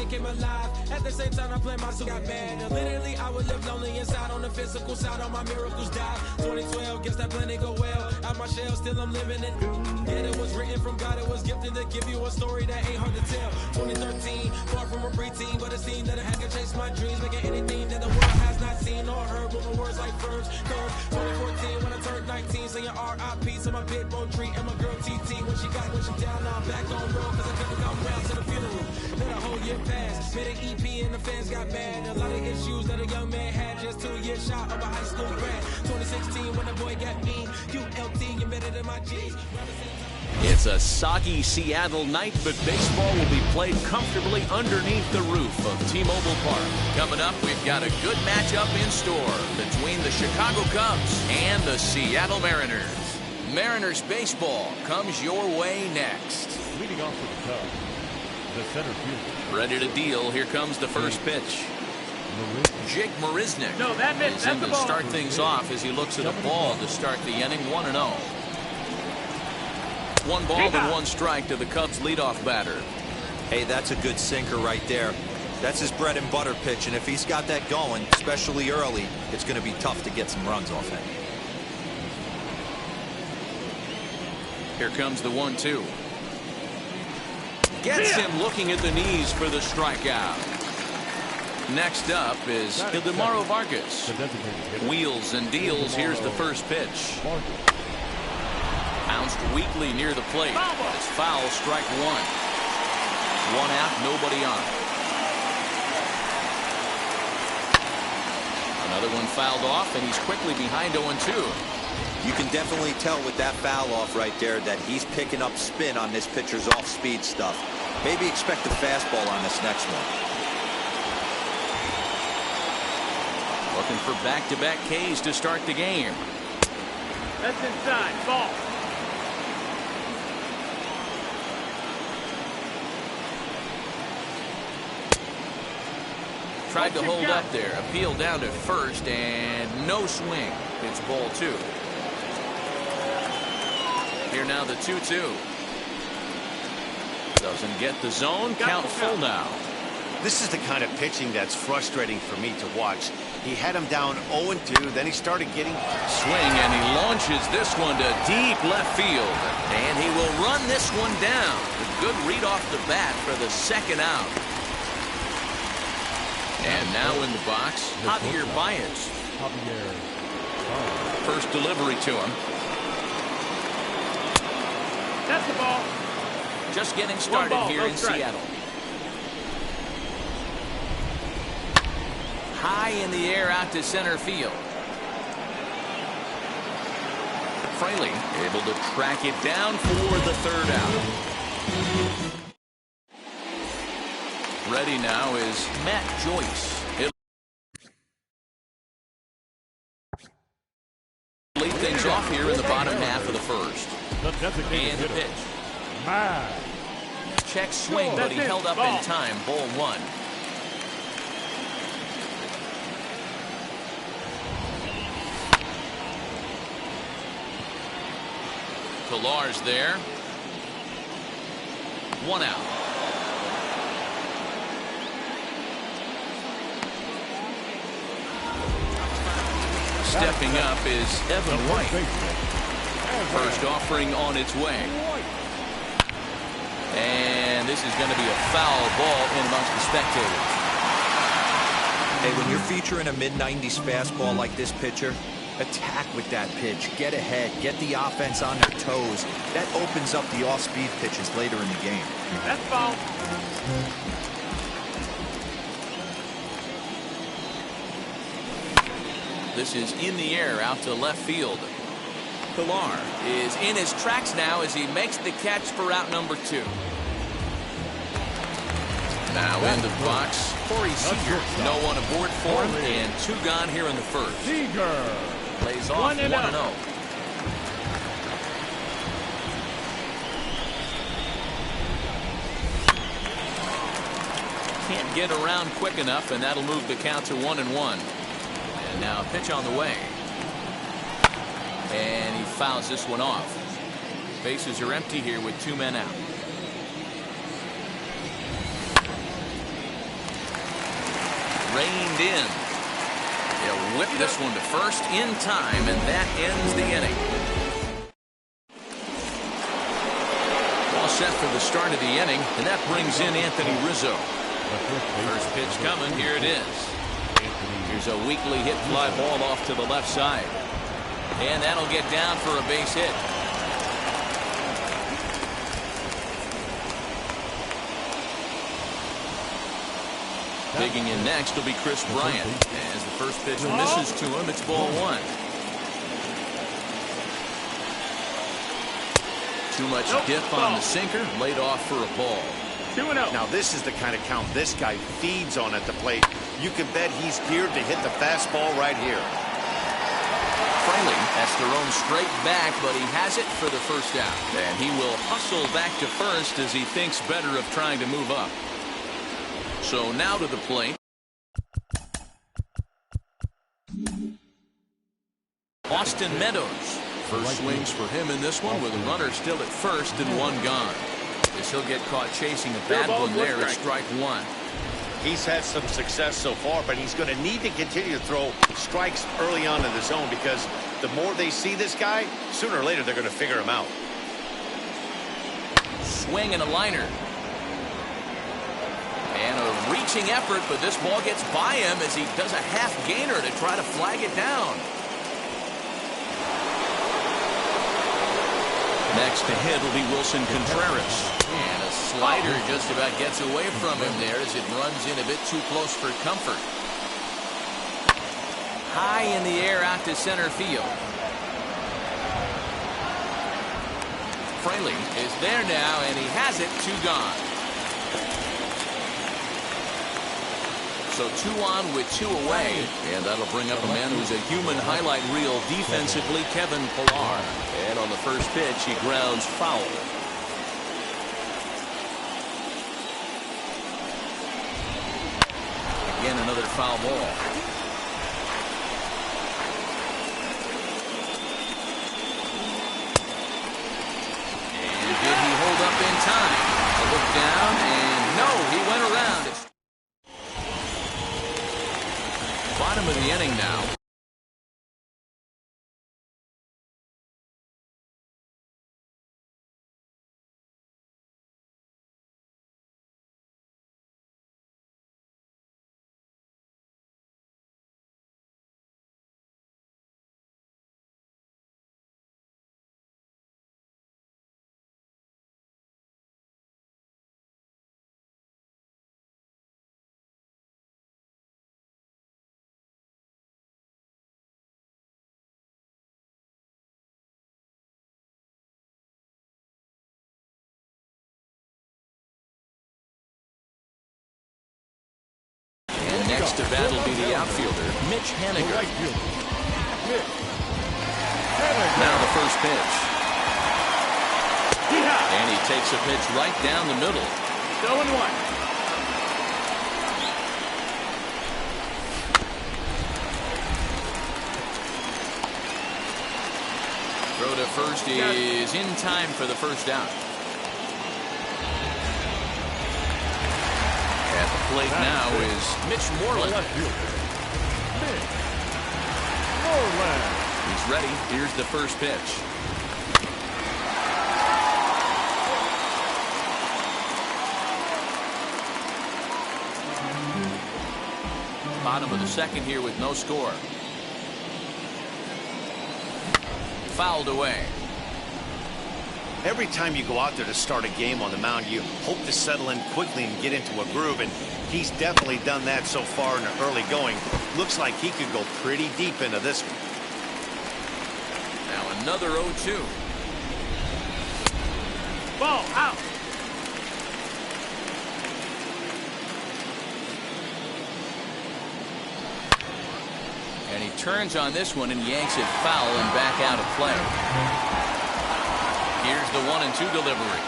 Came alive. At the same time I planned my got bad. Literally I would live lonely inside. On the physical side, all my miracles died. 2012, guess that plan didn't go well. Out my shell, still I'm living it. Yeah, it was written from God, it was gifted to give you a story that ain't hard to tell. 2013, far from a preteen, but it seemed that I had to chase my dreams, making anything that the world has not seen or heard. Moving words like verbs, curves. 2014, when I turned 19, saying R.I.P. to my pit bull tree and my girl TT. When she down, now I'm back on road, cause I couldn't come round to the funeral. Let a whole year pass, made an EP and the fans got mad. A lot of issues that a young man had, just 2 years shy of a high school grad. 2016 when the boy got me, ULT embedded in my G's. It's a soggy Seattle night, but baseball will be played comfortably underneath the roof of T-Mobile Park. Coming up, we've got a good matchup in store between the Chicago Cubs and the Seattle Mariners. Mariners baseball comes your way next. Leading off for the Cubs, the center fielder. Ready to deal. Here comes the first pitch. Jake Marisnick is in to start things off as he looks at a ball to start the inning. 1-0. 1 ball and 1 strike to the Cubs leadoff batter. Hey, that's a good sinker right there. That's his bread and butter pitch, and if he's got that going, especially early, it's going to be tough to get some runs off him. Here comes the 1-2. Gets him looking at the knees for the strikeout. Next up is Ildemaro Vargas. Wheels and deals. Here's the first pitch. Bounced weakly near the plate. It's foul, strike 1. 1 out, nobody on. Another one fouled off, and he's quickly behind 0-2. You can definitely tell with that foul off right there that he's picking up spin on this pitcher's off-speed stuff. Maybe expect a fastball on this next one. Looking for back-to-back Ks to start the game. That's inside. Ball. Tried to hold up there. Appeal down to first, and no swing. It's ball 2. Here now the 2-2. Doesn't get the zone. Count full now. This is the kind of pitching that's frustrating for me to watch. He had him down 0-2, then he started getting swing, and he launches this one to deep left field, and he will run this one down. A good read off the bat for the second out. And now in the box, Javier Baez. First delivery to him. That's the ball. Just getting started here in Seattle. High in the air out to center field. Fraley able to track it down for the third out. Ready now is Matt Joyce. He'll lead things off here in the bottom half of the first. And the pitch. Check swing, but he held up in time. Ball 1. Pillar's there. 1 out. Stepping up is Evan White. First offering on its way. And this is going to be a foul ball in amongst the spectators. Hey, when you're featuring a mid-90s fastball like this pitcher, attack with that pitch. Get ahead. Get the offense on their toes. That opens up the off-speed pitches later in the game. That's foul. This is in the air out to left field. Pilar is in his tracks now as he makes the catch for out number 2. Now in the box, Corey Seager. No one aboard for him, and 2 gone here in the first. Seager Plays off 1-0. Can't get around quick enough, and that'll move the count to 1-1. And now pitch on the way. And he fouls this one off. Bases are empty here with 2 men out. Reined in. He'll whip this one to first in time, and that ends the inning. All set for the start of the inning, and that brings in Anthony Rizzo. First pitch coming. Here it is. Here's a weakly hit fly ball off to the left side. And that'll get down for a base hit. Digging in next will be Chris Bryant. As the first pitch misses to him, it's ball 1. Too much dip on the sinker, laid off for a ball. 2-0. Now this is the kind of count this guy feeds on at the plate. You can bet he's geared to hit the fastball right here. Fraley has thrown straight back, but he has it for the first out. And he will hustle back to first as he thinks better of trying to move up. So now to the plate. Austin Meadows. First swings for him in this one with a runner still at first and 1 gone. As he'll get caught chasing a bad one there at strike 1. He's had some success so far, but he's going to need to continue to throw strikes early on in the zone because the more they see this guy, sooner or later they're going to figure him out. Swing and a liner. And a reaching effort, but this ball gets by him as he does a half gainer to try to flag it down. Next to hit will be Wilson Contreras. And a slider just about gets away from him there as it runs in a bit too close for comfort. High in the air out to center field. Fraley is there now, and he has it. 2 gone. So 2 on with 2 away. And that'll bring up a man who's a human highlight reel defensively, Kevin Pilar. And on the first pitch, he grounds foul. Again, another foul ball. And did he hold up in time? A look down, and no, he went around. It's bottom of the inning now. Next to bat will be the outfielder, Mitch Haniger. Now the first pitch. And he takes a pitch right down the middle. 0-1. Throw to first is in time for the first out. At the plate now is Mitch Moreland. He's ready. Here's the first pitch. Bottom of the second here with no score. Fouled away. Every time you go out there to start a game on the mound, you hope to settle in quickly and get into a groove. And He's definitely done that so far in the early going. Looks like he could go pretty deep into this one. Now another 0-2. Ball out. And he turns on this one and yanks it foul and back out of play. Here's the 1-2 delivery.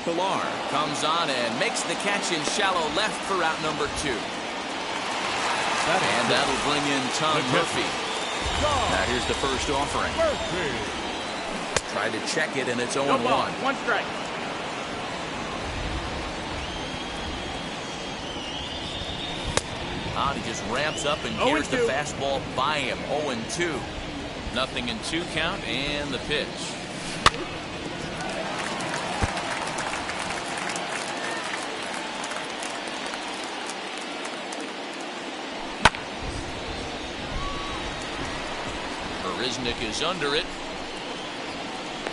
Pilar comes on and makes the catch in shallow left for out number 2. And that'll bring in Tom Murphy. Now here's the first offering. Tried to check it, and it's 0-1. One strike. He just ramps up and gears the fastball by him. 0-2. Nothing in 2 count, and the pitch. Marisnick is under it,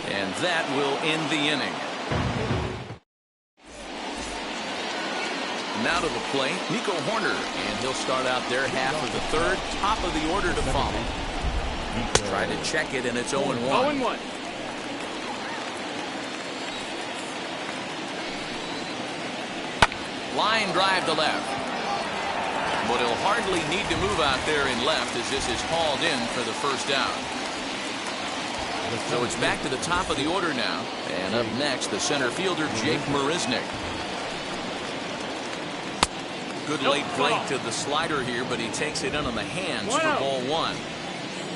and that will end the inning. Now to the plate, Nico Horner, and he'll start out their half of the third, top of the order to follow. Try to check it, and it's 0-1. 0-1. Line drive to left. But he'll hardly need to move out there in left as this is hauled in for the first down. So it's back to the top of the order now. And up next, the center fielder, Jake Marisnick. Good late break to the slider here, but he takes it in on the hands for ball 1.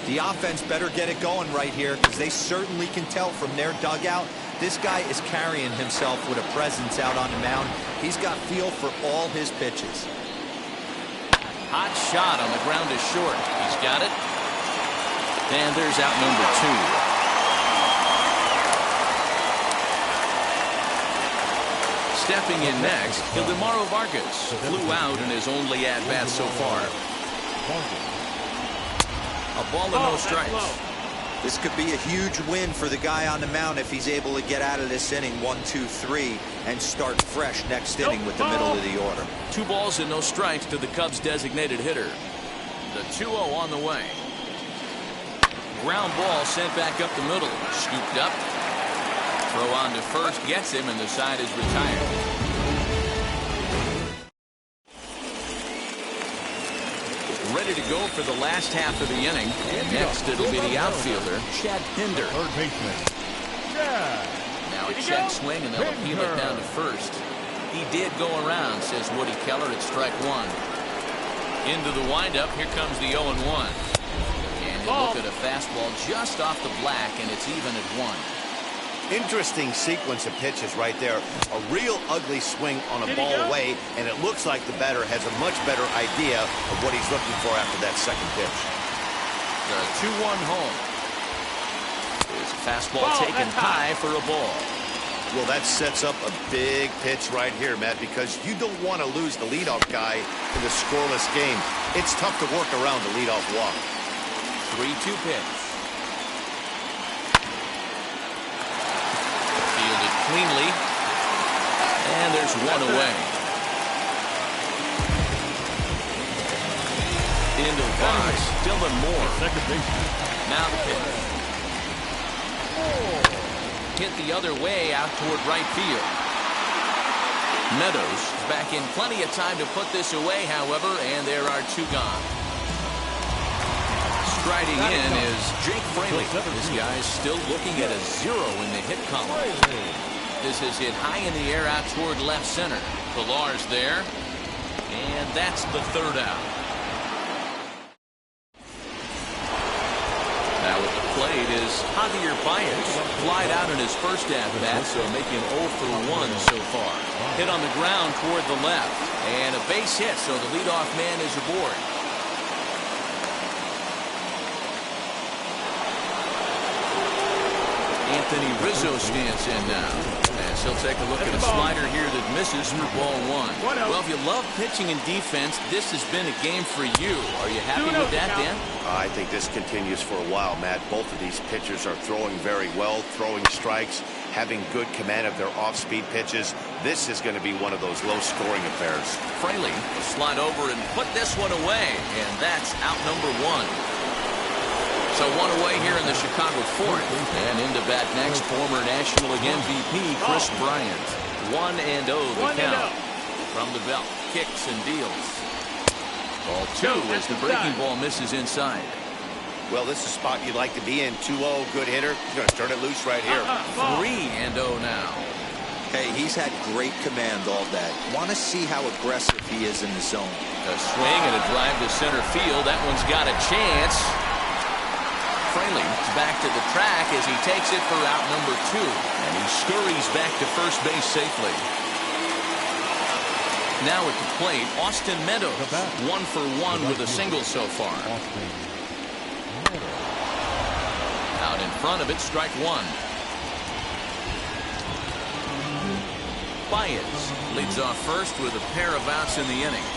The offense better get it going right here, because they certainly can tell from their dugout this guy is carrying himself with a presence out on the mound. He's got feel for all his pitches. Hot shot on the ground is short. He's got it. And there's out number 2. Stepping in next, Ildemaro Vargas flew out in his only at-bat so far. A ball and no strikes. This could be a huge win for the guy on the mound if he's able to get out of this inning 1, 2, 3 and start fresh next inning with the middle of the order. 2 balls and no strikes to the Cubs designated hitter. The 2-0 on the way. Ground ball sent back up the middle. Scooped up. Throw on to first gets him, and the side is retired. Ready to go for the last half of the inning. Next, it'll be the outfielder, Chad Pinder. Third baseman. Now a check swing, and they'll appeal it down to first. He did go around, says Woody Keller at strike 1. Into the windup, here comes the 0-1. And you look at a fastball just off the black, and it's even at 1. Interesting sequence of pitches right there. A real ugly swing on a ball away, and it looks like the batter has a much better idea of what he's looking for after that second pitch. The 2-1 home. There's a fastball taken high for a ball. Well, that sets up a big pitch right here, Matt, because you don't want to lose the leadoff guy in the scoreless game. It's tough to work around the leadoff walk. 3-2 pitch. Cleanly, and there's 1 away. Into the box, Dylan Moore. Second baseman. Now the pitch. Hit the other way out toward right field. Meadows is back in plenty of time to put this away, however, and there are 2 gone. Striding in is Jake Fraley. This guy's still looking at a 0 in the hit column. This is hit high in the air out toward left center. Pilar's there, and that's the 3rd out. Now at the plate is Javier Baez. Flied out in his first at-bat, so making 0 for 1 so far. Hit on the ground toward the left, and a base hit, so the leadoff man is aboard. Anthony Rizzo stands in now. And As he'll take a look at a slider here that misses for ball one. Well, if you love pitching and defense, this has been a game for you. Are you happy with that, Dan? I think this continues for a while, Matt. Both of these pitchers are throwing very well, throwing strikes, having good command of their off-speed pitches. This is going to be one of those low-scoring affairs. Fraley will slide over and put this one away, and that's out number one. So one away here in the Chicago fourth. And into bat next, former National League MVP Chris Bryant. 1-0 the count. From the belt, kicks and deals. Ball two as the breaking ball misses inside. Well, this is a spot you'd like to be in. 2-0, good hitter. He's going to turn it loose right here. 3-0 now. Hey, he's had great command all day. Want to see how aggressive he is in the zone. A swing and a drive to center field. That one's got a chance. Fraley's back to the track as he takes it for out number two. And he scurries back to first base safely. Now at the plate, Austin Meadows. 1 for 1 with a single so far. Out in front of it, strike one. Baez leads off first with a pair of outs in the inning.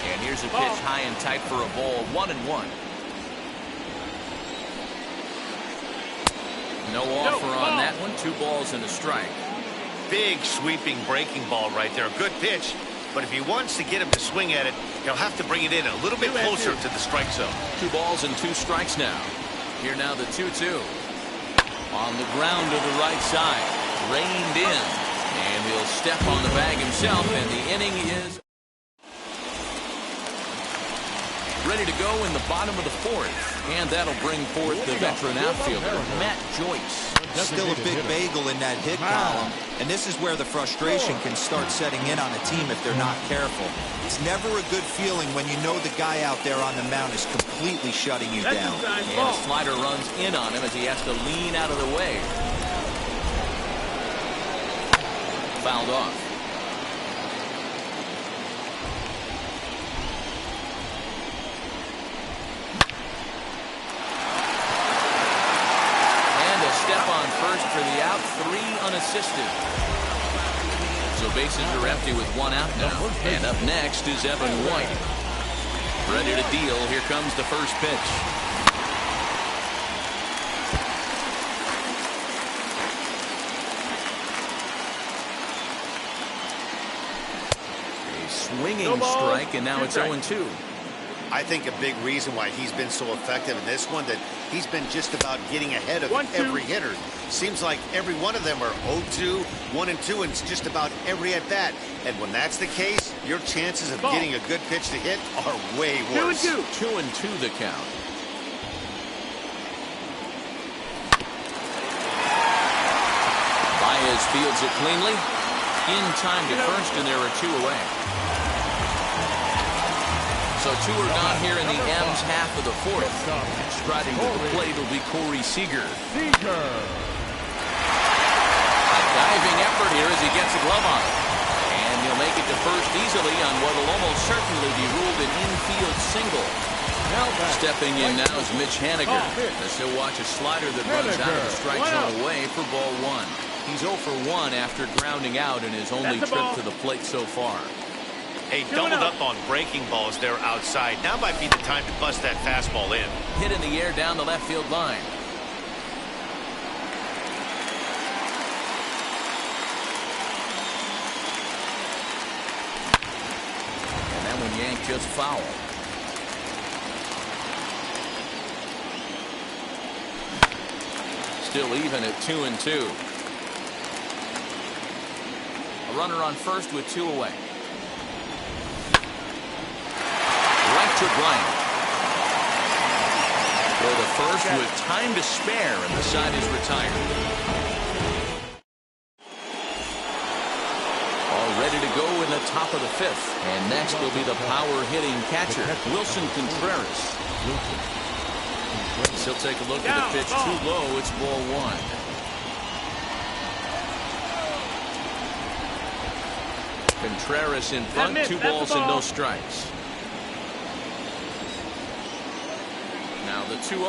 And here's a pitch high and tight for a ball. 1-1. No offer on that one. 2 balls and a strike. Big sweeping breaking ball right there. Good pitch. But if he wants to get him to swing at it, he'll have to bring it in a little bit closer to the strike zone. 2 balls and 2 strikes now. Here now the 2-2. On the ground to the right side. Reined in. And he'll step on the bag himself. And the inning is ready to go in the bottom of the fourth. And that'll bring forth the veteran outfielder, Matt Joyce. Still a big bagel in that hit column. And this is where the frustration can start setting in on a team if they're not careful. It's never a good feeling when you know the guy out there on the mound is completely shutting you down. And a slider runs in on him as he has to lean out of the way. Fouled off. First for the out, 3 unassisted. So bases are empty with 1 out now. And up next is Evan White. Ready to deal. Here comes the first pitch. A swinging strike, and now it's 0-2. I think a big reason why he's been so effective in this one, that he's been just about getting ahead of every hitter. Seems like every one of them are 0-2, 1-2, and it's just about every at-bat. And when that's the case, your chances of getting a good pitch to hit are way worse. 2-2 the count. Baez fields it cleanly. In time to first, and there are 2 away. So 2 are gone here in the M's half of the fourth. Striding to the plate will be Corey Seager. A diving effort here as he gets a glove on it. And he'll make it to first easily on what will almost certainly be ruled an infield single. Stepping in now is Mitch Haniger, as he'll watch a slider that runs out of the strike zone away for ball 1. He's 0 for 1 after grounding out in his only trip to the plate so far. Hey, doubled up on breaking balls there outside. Now might be the time to bust that fastball in. Hit in the air down the left field line. And that one yanked just foul. Still even at 2-2. A runner on first with 2 away. To Bryant. For the first with time to spare, and the side is retired. All ready to go in the top of the 5th. And next will be the power-hitting catcher, Wilson Contreras. He'll take a look at the pitch too low. It's ball 1. Contreras in front, 2 balls and no strikes. Now the 2-0.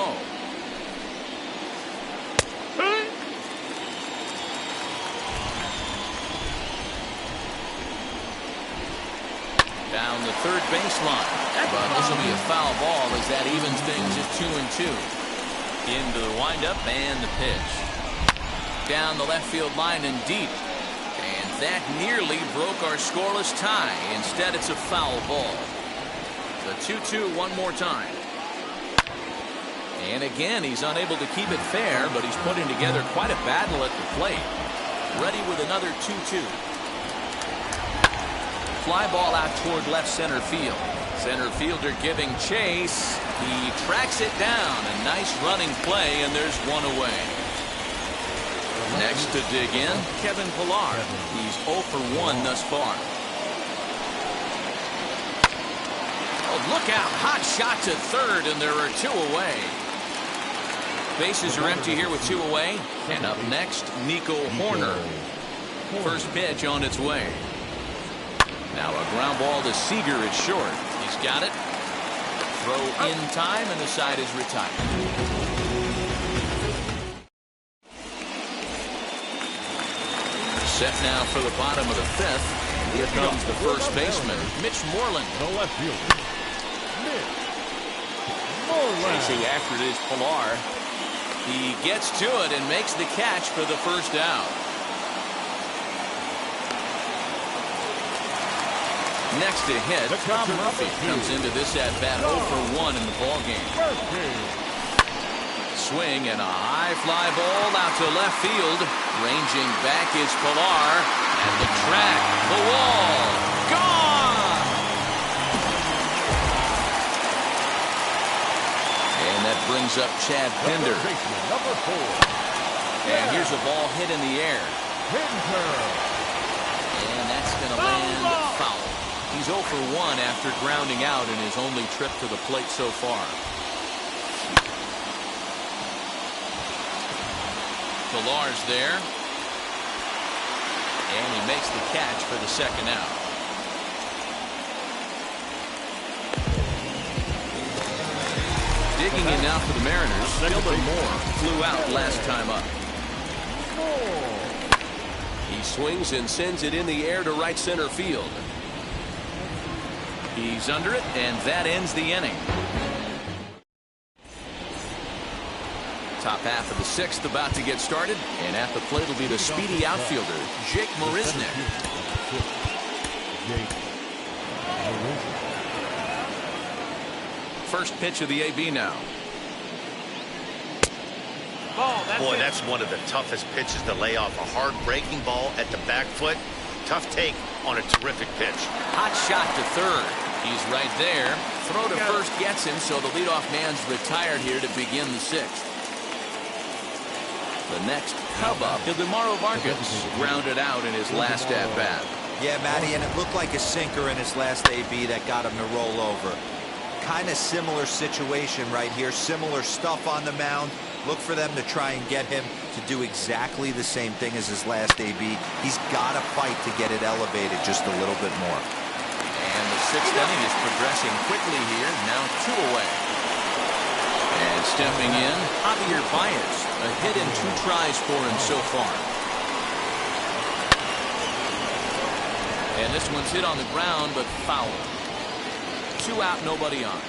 down the third baseline. But this will be a foul ball as that evens things at 2-2. Into the windup and the pitch. Down the left field line and deep. And that nearly broke our scoreless tie. Instead, it's a foul ball. The 2-2 one more time. And again, he's unable to keep it fair, but he's putting together quite a battle at the plate. Ready with another 2-2. Fly ball out toward left center field. Center fielder giving chase. He tracks it down. A nice running play, and there's one away. Next to dig in, Kevin Pillar. He's 0 for 1 thus far. Oh, look out. Hot shot to third, and there are 2 away. Bases are empty here with 2 away. And up next, Nico Horner. First pitch on its way. Now a ground ball to Seager at short. He's got it. Throw in time, and the side is retired. Set now for the bottom of the 5th. Here comes the first baseman, Mitch Moreland. The left fielder, Mitch Moreland. Chasing after it is Pillar. He gets to it and makes the catch for the first out. Next to hit, Tom Murphy comes into this at-bat 0 for 1 in the ballgame. Swing and a high fly ball out to left field. Ranging back is Pillar. At the track, the wall, gone! And that brings up Chad Pinder. Number 4. And here's a ball hit in the air. And that's going to land foul. He's 0 for 1 after grounding out in his only trip to the plate so far. Pillar's there. And he makes the catch for the second out. Digging in now for the Mariners, Gilbert Moore flew out last time up. He swings and sends it in the air to right center field. He's under it, and that ends the inning. Top half of the 6th about to get started, and at the plate will be the speedy outfielder, Jake Marisnick. First pitch of the AB now. Boy, that's one of the toughest pitches to lay off. A hard breaking ball at the back foot. Tough take on a terrific pitch. Hot shot to third. He's right there. Throw to first gets him, so the leadoff man's retired here to begin the 6th. The next Cub up to DeMauro Vargas, grounded out in his last at-bat. Yeah, Matty, and it looked like a sinker in his last AB that got him to roll over. Kind of similar situation right here. Similar stuff on the mound. Look for them to try and get him to do exactly the same thing as his last AB. He's got to fight to get it elevated just a little bit more. And the 6th inning is progressing quickly here. Now 2 away. And stepping in, Javier Baez. A hit in 2 tries for him so far. And this one's hit on the ground, but foul. 2 out, nobody on.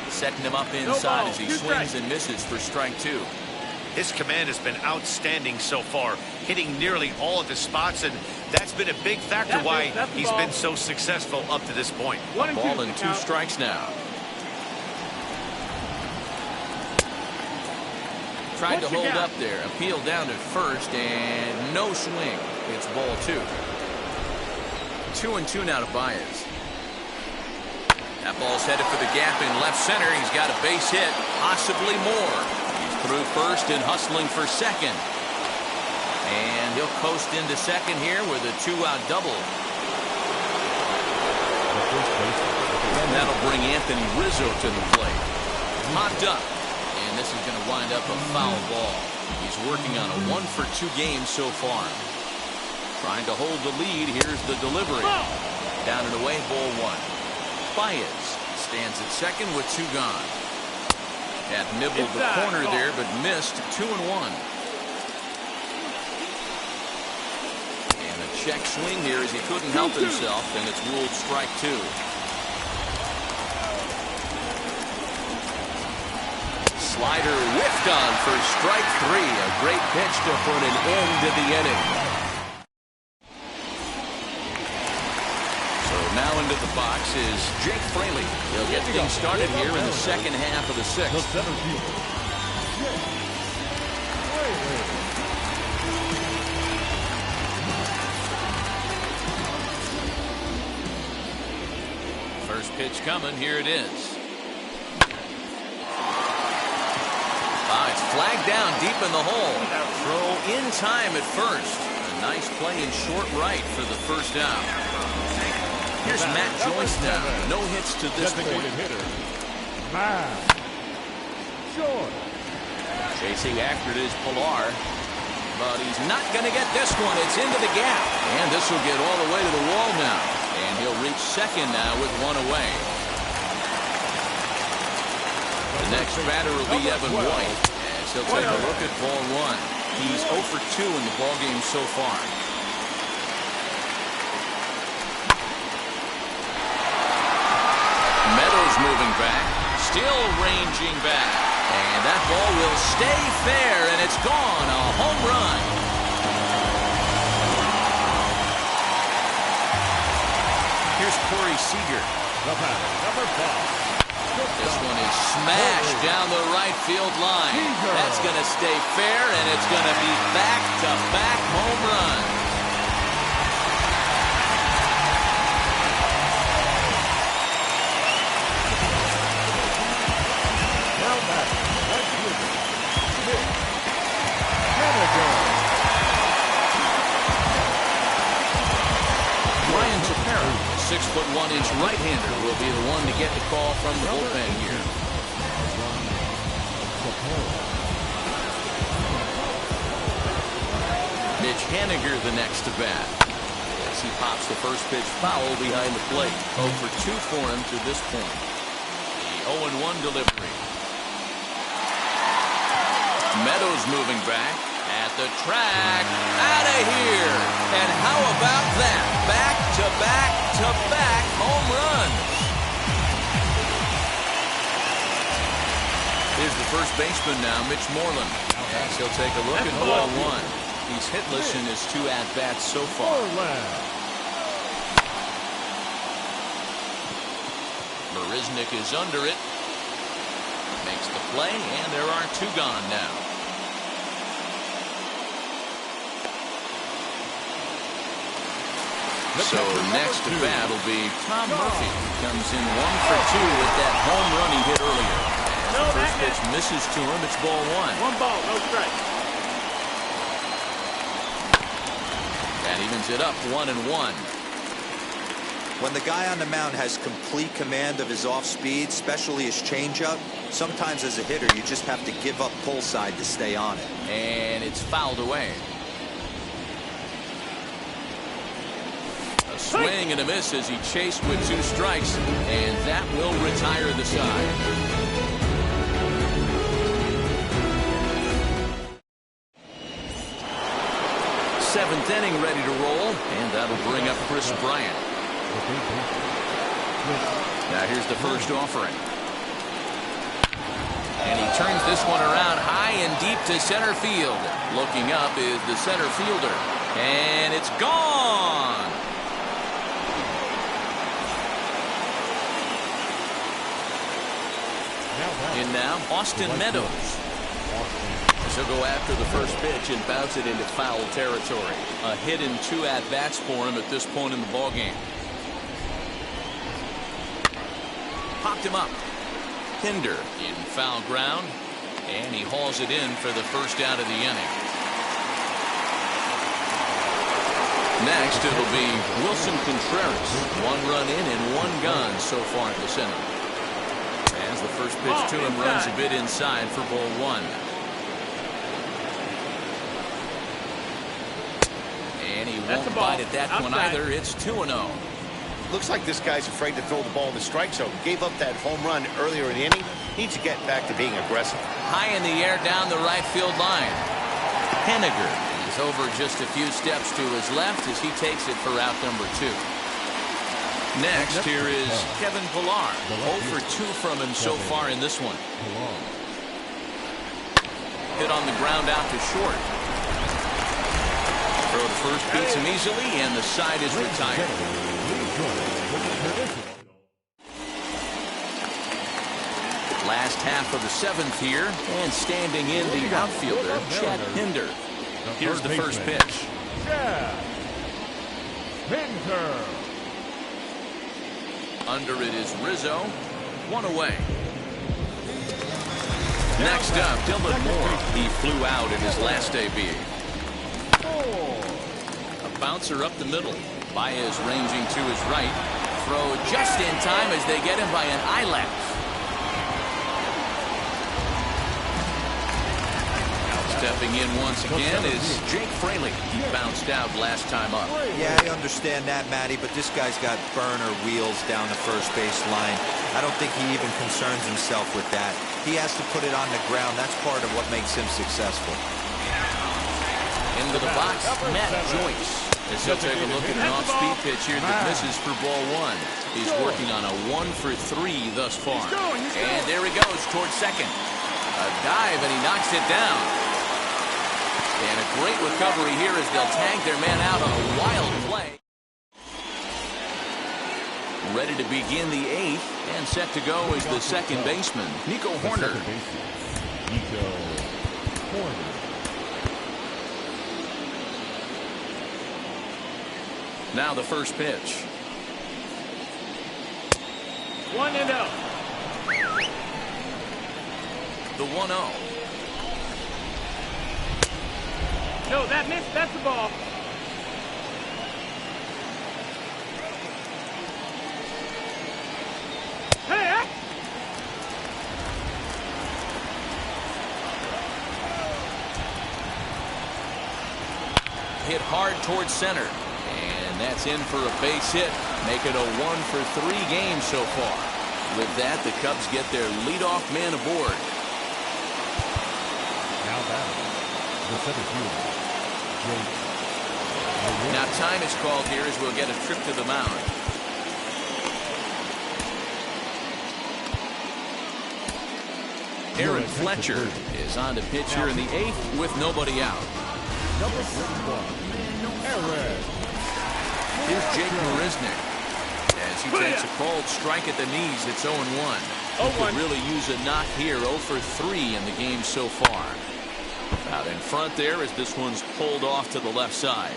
Setting him up inside as he swings and misses for strike 2. His command has been outstanding so far, hitting nearly all of his spots, and that's been a big factor why he's been so successful up to this point. A ball and 2 strikes now. Tried to hold up there, appeal down at first, and no swing. It's ball 2. 2-2 now to Baez. That ball's headed for the gap in left center. He's got a base hit, possibly more. He's through first and hustling for second. And he'll coast into second here with a 2-out double. And that'll bring Anthony Rizzo to the plate. Popped up. And this is going to wind up a foul ball. He's working on a 1-for-2 game so far. Trying to hold the lead. Here's the delivery. Down and away, ball 1. Baez stands at second with 2 gone. Had nibbled the corner there, but missed 2-1. And a check swing here as he couldn't help himself, and it's ruled strike 2. Slider whiffed on for strike 3. A great pitch to put an end to the inning. So now into the box is Jake Fraley. He'll get things started here in the second half of the 6th. The center fielder, Jake Fraley. First pitch coming. Here it is. It's flagged down deep in the hole. Throw in time at first. A nice play in short right for the first out. Here's Matt Joyce now. No hits to this point. Hitter, Matt Joyce. Chasing after it is Pilar. But he's not going to get this one. It's into the gap. And this will get all the way to the wall now. And he'll reach second now with one away. The next batter will be Evan White, as he'll take a look at ball 1. He's 0 for 2 in the ballgame so far. Meadows moving back, still ranging back. And that ball will stay fair, and it's gone. A home run. Here's Corey Seager. The batter, number 5. This one is smashed down the right field line. That's going to stay fair, and it's going to be back-to-back home runs. Now back, right fielder, Nick Haniger. Ryan Tepera, 6'1" right-hander, will be the one to get the call from the bullpen here. Mitch Haniger the next to bat. As he pops the first pitch foul behind the plate. 0 for 2 for him to this point. The 0-1 delivery. Meadows moving back. At the track, out of here. And how about that? Back-to-back-to-back home runs. Here's the first baseman now, Mitch Moreland. As he'll take a look at ball 1. He's hitless in his 2 at-bats so far. Marisnick is under it. Makes the play, and there are 2 gone now. So next to bat will be Tom Murphy. Comes in 1 for 2 with that home run he hit earlier. As the first pitch misses to him, it's ball 1. 1 ball, no strike. That evens it up 1-1. When the guy on the mound has complete command of his off speed, especially his changeup, sometimes as a hitter you just have to give up pull side to stay on it. And it's fouled away. A swing and a miss as he chased with 2 strikes, and that will retire the side. Seventh inning ready to roll, and that'll bring up Chris Bryant. Now here's the first offering. And he turns this one around high and deep to center field. Looking up is the center fielder. And it's gone. In now, Austin Meadows. He'll go after the first pitch and bounce it into foul territory. A hit in 2 at-bats for him at this point in the ballgame. Popped him up. Hinder in foul ground, and he hauls it in for the first out of the inning. Next, it'll be Wilson Contreras. 1 run in and 1 gone so far at this inning. As the first pitch to him runs a bit inside for ball 1. And he won't bite at that one either. It's 2-0. Looks like this guy's afraid to throw the ball in the strike zone. Gave up that home run earlier in the inning. Needs to get back to being aggressive. High in the air down the right field line. Haniger is He's over just a few steps to his left as he takes it for out number 2. Next, here is Kevin Pillar. 0 for 2 from him so far in this one. Hit on the ground out to short. Throw to first beats him easily, and the side is retired. Last half of the 7th here, and standing in the outfielder, Chad Pinder. Here's the first pitch. Chad Pinder. Under it is Rizzo. 1 away. Next up, Dylan Moore. He flew out in his last debut. A bouncer up the middle. Baez ranging to his right. Throw just in time as they get him by an eyelash. Stepping in once again is Jake Fraley. He bounced out last time up. Yeah, I understand that, Matty, but this guy's got burner wheels down the first base line. I don't think he even concerns himself with that. He has to put it on the ground. That's part of what makes him successful. Into the box, Matt Joyce. As he'll take a look at an off-speed pitch here that misses for ball 1. He's working on a 1 for 3 thus far. And there he goes towards second. A dive, and he knocks it down. And a great recovery here as they'll tag their man out on a wild play. Ready to begin the 8th, and set to go is the second baseman, Nico Horner. Nico Horner. Now the first pitch. 1-0. The 1-0. No, that missed. That's the ball. Hey! Hit hard towards center. And that's in for a base hit. Make it a 1 for 3 game so far. With that, the Cubs get their leadoff man aboard. Now batting, the center fielder, Now time is called here as we'll get a trip to the mound. Aaron Fletcher is on to pitch here in the 8th with nobody out. Number 41, Aaron. Here's Jake Marisnick as he takes a cold strike at the knees. It's 0-1. He could really use a knock here. 0 for 3 in the game so far. Out in front there as this one's pulled off to the left side.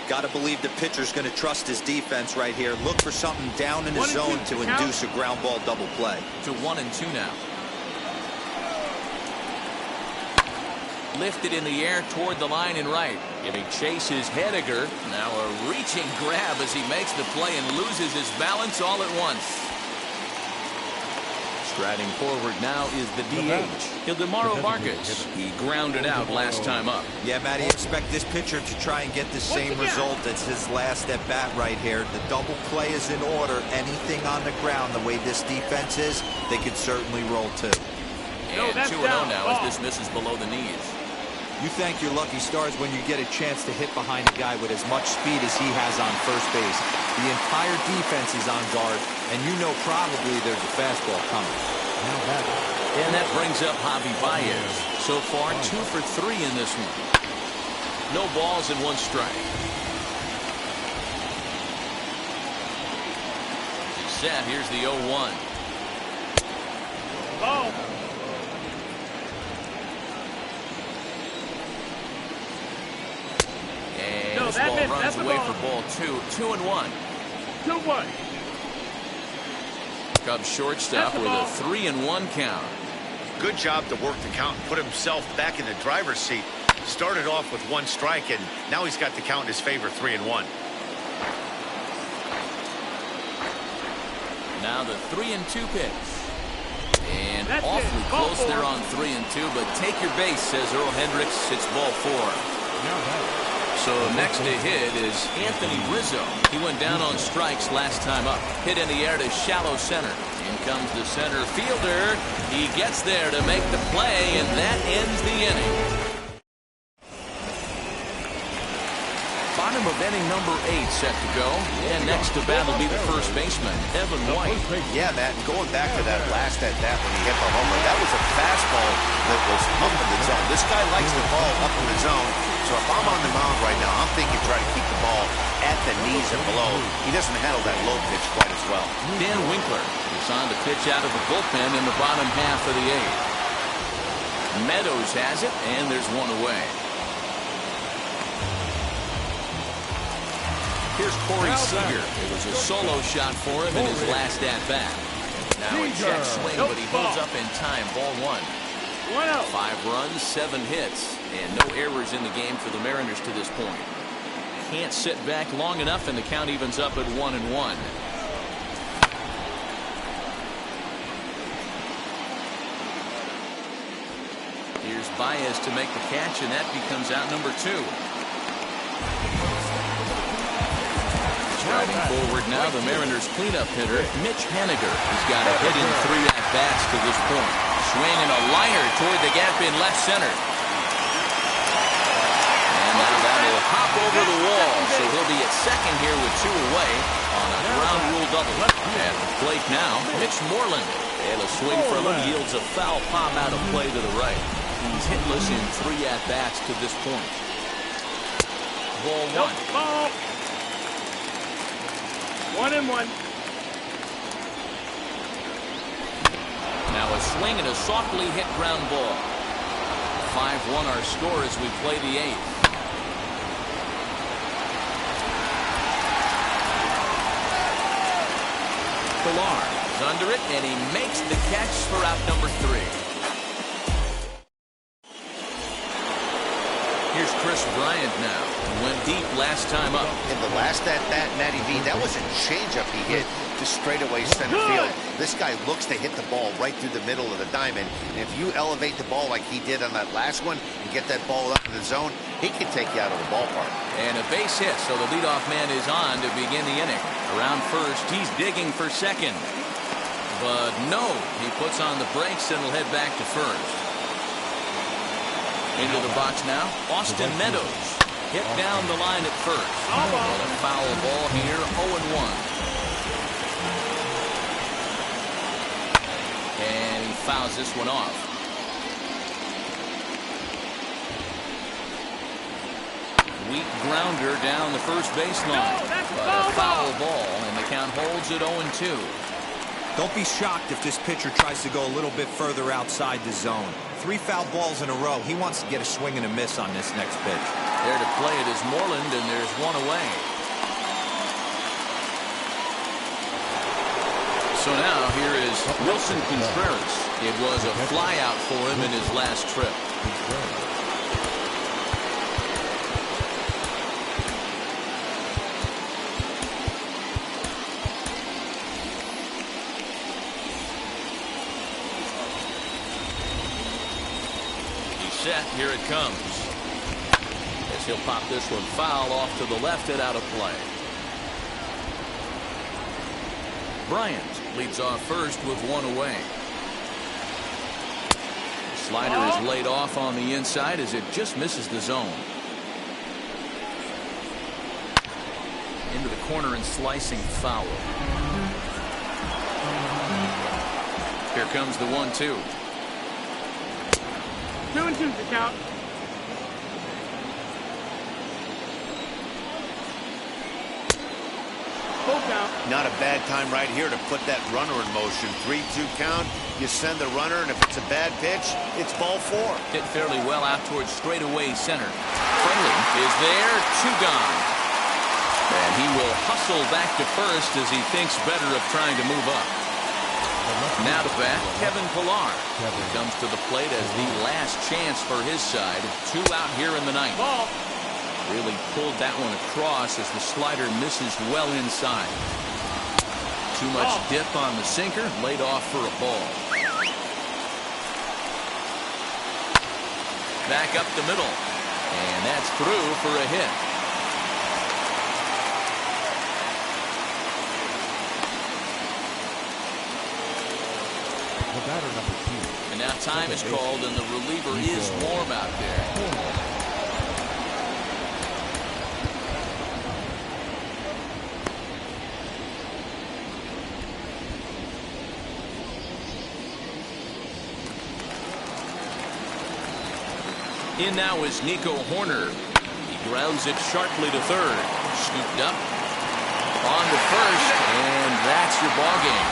Got to believe the pitcher's going to trust his defense right here. Look for something down in his zone to induce a ground ball double play. To 1-2 now. Lifted in the air toward the line and right. Giving chase is Hediger. Now a reaching grab as he makes the play and loses his balance all at once. Striding forward now is the DH, Ildemaro Vargas. He grounded out last time up. Yeah, Matty, expect this pitcher to try and get the same result as his last at bat right here. The double play is in order. Anything on the ground, the way this defense is, they could certainly roll too. And 2-0 now as this misses below the knees. You thank your lucky stars when you get a chance to hit behind a guy with as much speed as he has on first base. The entire defense is on guard, and you know probably there's a fastball coming. And that brings up Javi Baez. So far, 2 for 3 in this one. No balls and 1 strike. Set. Here's the 0-1. Ball. And this ball runs away for ball 2. 2-1. 2-1. Cubs shortstop with a 3-1 count. Good job to work the count and put himself back in the driver's seat. Started off with 1 strike, and now he's got the count in his favor, 3-1. Now the 3-2 pitch. And That's awfully it. Ball close 4. there on 3-2, but take your base, says Earl Hendricks. It's ball 4. So next to hit is Anthony Rizzo. He went down on strikes last time up. Hit in the air to shallow center. In comes the center fielder. He gets there to make the play, and that ends the inning. of inning number 8 set to go. And next to bat will be the first baseman, Evan White. Yeah, Matt, going back to that last at-bat when he hit the homer, that was a fastball that was up in the zone. This guy likes the ball up in the zone. So if I'm on the mound right now, I'm thinking try to keep the ball at the knees and below. He doesn't handle that low pitch quite as well. Dan Winkler is on to pitch out of the bullpen in the bottom half of the 8th. Meadows has it, and there's one away. Here's Corey Seager. It was a solo shot for him in his last at-bat. Now a check swing, but he holds up in time. Ball 1. 5 runs, 7 hits, and no errors in the game for the Mariners to this point. Can't sit back long enough, and the count evens up at 1-1. Here's Baez to make the catch, and that becomes out number 2. Driving forward now, the Mariners cleanup hitter, Mitch Haniger. He's got a hit in 3 at-bats to this point. Swing and a liner toward the gap in left center. And now that'll hop over the wall, so he'll be at second here with 2 away on a ground rule double. At the plate now, Mitch Moreland. And a swing from him yields a foul pop out of play to the right. He's hitless in 3 at-bats to this point. Ball 1. 1-1. Now a swing and a softly hit ground ball. 5-1 our score as we play the 8th. Pilar is under it, and he makes the catch for out number 3. Here's Chris Bryant now. He went deep last time up. In the last at-bat, Matty V, that was a changeup he hit to straightaway center field. This guy looks to hit the ball right through the middle of the diamond. And if you elevate the ball like he did on that last one and get that ball up in the zone, he can take you out of the ballpark. And a base hit, so the leadoff man is on to begin the inning. Around first, he's digging for second. But no, he puts on the brakes and will head back to first. Into the box now, Austin Meadows. Hit down the line at first. And a foul ball here, 0-1. And he fouls this one off. Weak grounder down the first baseline. But a foul ball, and the count holds at 0-2. Don't be shocked if this pitcher tries to go a little bit further outside the zone. 3 foul balls in a row. He wants to get a swing and a miss on this next pitch. There to play it is Moreland, and there's one away. So now here is Wilson Contreras. It was a flyout for him in his last trip. Set, here it comes. As he'll pop this one foul off to the left and out of play. Bryant leads off first with 1 away. The slider is laid off on the inside as it just misses the zone. Into the corner and slicing foul. Here comes the 1-2. 2-2's the count. Full count. Not a bad time right here to put that runner in motion. 3-2 count. You send the runner, and if it's a bad pitch, it's ball 4. Hit fairly well out towards straightaway center. Friendly is there, 2 gone. And he will hustle back to first as he thinks better of trying to move up. Now to bat, Kevin Pilar. He comes to the plate as the last chance for his side. 2 out here in the 9th. Ball. Really pulled that one across as the slider misses well inside. Too much dip on the sinker, laid off for a ball. Back up the middle. And that's through for a hit. And now time is called, and the reliever is warm out there. In now is Nico Horner. He grounds it sharply to third. Scooped up. On to first, and that's your ball game.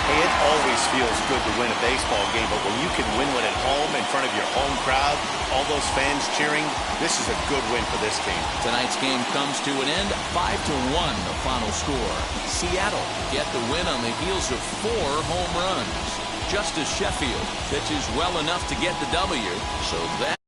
Hey, it always feels good to win a baseball game, but when you can win one at home in front of your home crowd, all those fans cheering, this is a good win for this team. Tonight's game comes to an end, 5-1 the final score. Seattle get the win on the heels of 4 home runs. Justice Sheffield pitches well enough to get the W, so that